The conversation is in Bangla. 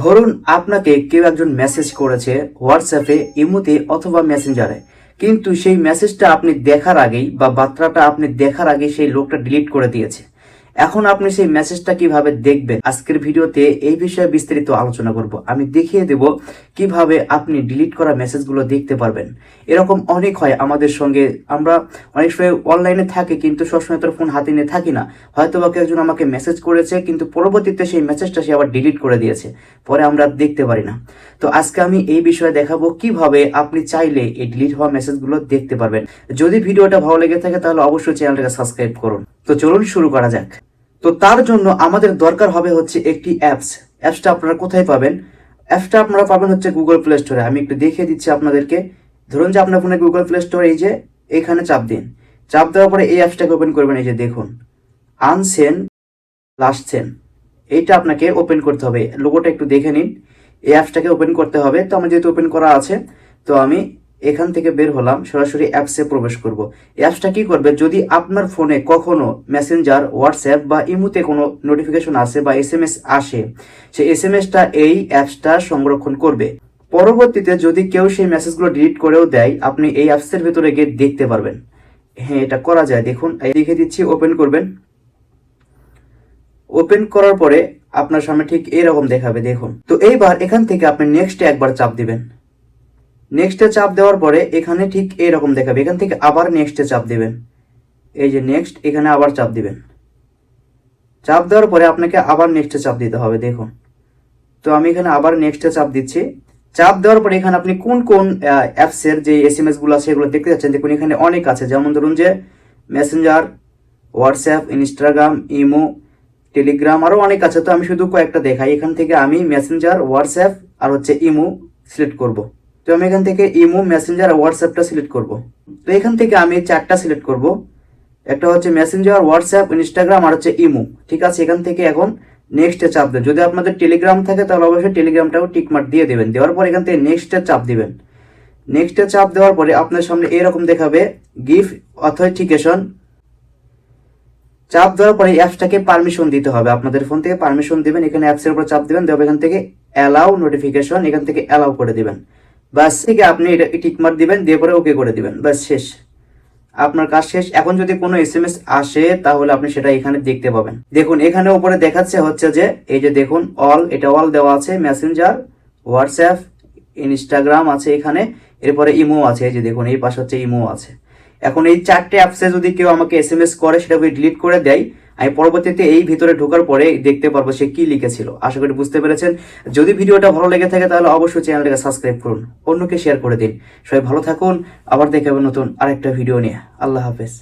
ধরুন আপনাকে কেউ একজন মেসেজ করেছে হোয়াটসঅ্যাপে, ইমোতে অথবা মেসেঞ্জারে, কিন্তু সেই মেসেজটা আপনি দেখার আগেই বা বার্তাটা আপনি দেখার আগেই সেই লোকটা ডিলিট করে দিয়েছে। এখন আপনি সেই মেসেজটা কিভাবে দেখবেন, আজকের ভিডিওতে এই বিষয়ে বিস্তারিত আলোচনা করব। আমি দেখিয়ে দেব কিভাবে আপনি ডিলিট করা মেসেজগুলো দেখতে পারবেন। এরকম অনেক হয় আমাদের সঙ্গে, আমরা অনেক সময় অনলাইনে থাকি কিন্তু সবসময় তোর ফোন হাতে নিয়ে থাকি না। হয়তো বা কেউ একজন আমাকে মেসেজ করেছে কিন্তু পরবর্তীতে সেই মেসেজটা সে আবার ডিলিট করে দিয়েছে, পরে আমরা দেখতে পারি না। তো আজকে আমি এই বিষয়ে দেখাবো কিভাবে আপনি চাইলে এই ডিলিট হওয়া মেসেজগুলো দেখতে পারবেন। যদি ভিডিওটা ভালো লেগে থাকে তাহলে অবশ্যই চ্যানেলটাকে সাবস্ক্রাইব করুন। তো চলুন শুরু করা যাক। তো তার জন্য আমাদের দরকার হবে হচ্ছে একটি অ্যাপসটা আপনারা কোথায় পাবেন? অ্যাপসটা আপনারা পাবেন হচ্ছে গুগল প্লে স্টোরে। আমি একটু দেখিয়ে দিচ্ছি আপনাদেরকে। ধরুন যে আপনার ফোনে গুগল প্লে স্টোর, এই যে এখানে চাপ দিন। চাপ দেওয়ার পরে এই অ্যাপসটাকে ওপেন করবেন। এই যে দেখুন, আনসেন লাস্ট সেন, এইটা আপনাকে ওপেন করতে হবে। লোগোটা একটু দেখে নিন। এই অ্যাপসটাকে ওপেন করতে হবে। তো আমার যেহেতু ওপেন করা আছে, তো আমি এখান থেকে বের হলাম, সরাসরি অ্যাপসে প্রবেশ করব। অ্যাপসটা কি করবে, যদি আপনার ফোনে কখনো মেসেঞ্জার, হোয়াটসঅ্যাপ বা ইমোতে কোনো নোটিফিকেশন আসে বা এসএমএস আসে, সেই এসএমএসটা এই অ্যাপসটা সংরক্ষণ করবে। পরবর্তীতে যদি কেউ সেই মেসেজগুলো ডিলিট করেও দেয়, আপনি এই অ্যাপসের ভেতরে গিয়ে দেখতে পারবেন। হ্যাঁ, এটা করা যায়। দেখুন, দেখে দিচ্ছি, ওপেন করবেন। ওপেন করার পরে আপনার সামনে ঠিক এরকম দেখাবে, দেখুন। তো এইবার এখান থেকে আপনি নেক্সটে একবার চাপ দিবেন। নেক্সটে চাপ দেওয়ার পরে এখানে ঠিক এরকম দেখাবে, এখান থেকে আবার নেক্সটে চাপ দিবেন। এই যে নেক্সট, এখানে আবার চাপ দিবেন। চাপ দেওয়ার পরে আপনাকে আবার নেক্সটে চাপ দিতে হবে, দেখুন। তো আমি এখানে আবার নেক্সটে চাপ দিচ্ছি। চাপ দেওয়ার পরে এখানে আপনি কোন কোন অ্যাপসের যে এসএমএস গুলো আছে এগুলো দেখতে যাচ্ছেন, দেখুন এখানে অনেক আছে। যেমন ধরুন যে Messenger, WhatsApp, Instagram, imo, Telegram, আরো অনেক আছে। তো আমি শুধু কয়েকটা দেখাই। এখান থেকে আমি মেসেঞ্জার, হোয়াটসঅ্যাপ আর হচ্ছে ইমো সিলেক্ট করব। তো আমি এখান থেকে ইমো, মেসেঞ্জার আর হোয়াটসঅ্যাপটা সিলেক্ট করব। তো এখান থেকে আমি চারটা সিলেক্ট করব। একটা হচ্ছে মেসেঞ্জার, হোয়াটসঅ্যাপ, ইনস্টাগ্রাম আর হচ্ছে ইমো। ঠিক আছে, এখান থেকে এখন নেক্সটে চাপ দেবেন। যদি আপনাদের টেলিগ্রাম থাকে তাহলে অবশ্যই টেলিগ্রামটাও টিকমার্ক দিয়ে দেবেন। দেওয়ার পর এখান থেকে নেক্সটে চাপ দিবেন। নেক্সটে চাপ দেওয়ার পরে আপনার সামনে এরকম দেখাবে গিভ অথেন্টিকেশন। চাপ দেওয়ার পরে অ্যাপসটাকে পারমিশন দিতে হবে। আপনাদের ফোন থেকে পারমিশন দিবেন, এখানে অ্যাপসের উপর চাপ দিবেন। দেওয়া এখান থেকে অ্যালাউ নোটিফিকেশন, এখান থেকে অ্যালাউ করে দিবেন। বাস, থেকে আপনি এটা টিকমার্ক দিবেন, দিয়ে পরে ওকে করে দিবেন। বাস, শেষ, আপনার কাজ শেষ। এখন যদি কোনো এসএমএস আসে তাহলে আপনি সেটা এখানে দেখতে পাবেন। দেখুন এখানে উপরে দেখাচ্ছে হচ্ছে যে এই যে দেখুন অল, এটা অল দেওয়া আছে। মেসেঞ্জার, হোয়াটসঅ্যাপ, ইনস্টাগ্রাম আছে এখানে, এরপরে ইমো আছে। এই যে দেখুন এই পাশে হচ্ছে ইমো আছে। এখন এই চারটে অ্যাপসে যদি কেউ আমাকে এসএমএস করে, সেটা ডিলিট করে দেয়, আমি পরবর্তীতে এই ভিতরে ঢোকার পরে দেখতে পারবো সে কি লিখেছিল। আশা করি বুঝতে পেরেছেন। যদি ভিডিওটা ভালো লেগে থাকে তাহলে অবশ্যই চ্যানেলটাকে সাবস্ক্রাইব করুন, অন্যকে শেয়ার করে দিন। সবাই ভালো থাকুন, আবার দেখাবো নতুন আরেকটা ভিডিও নিয়ে। আল্লাহ হাফেজ।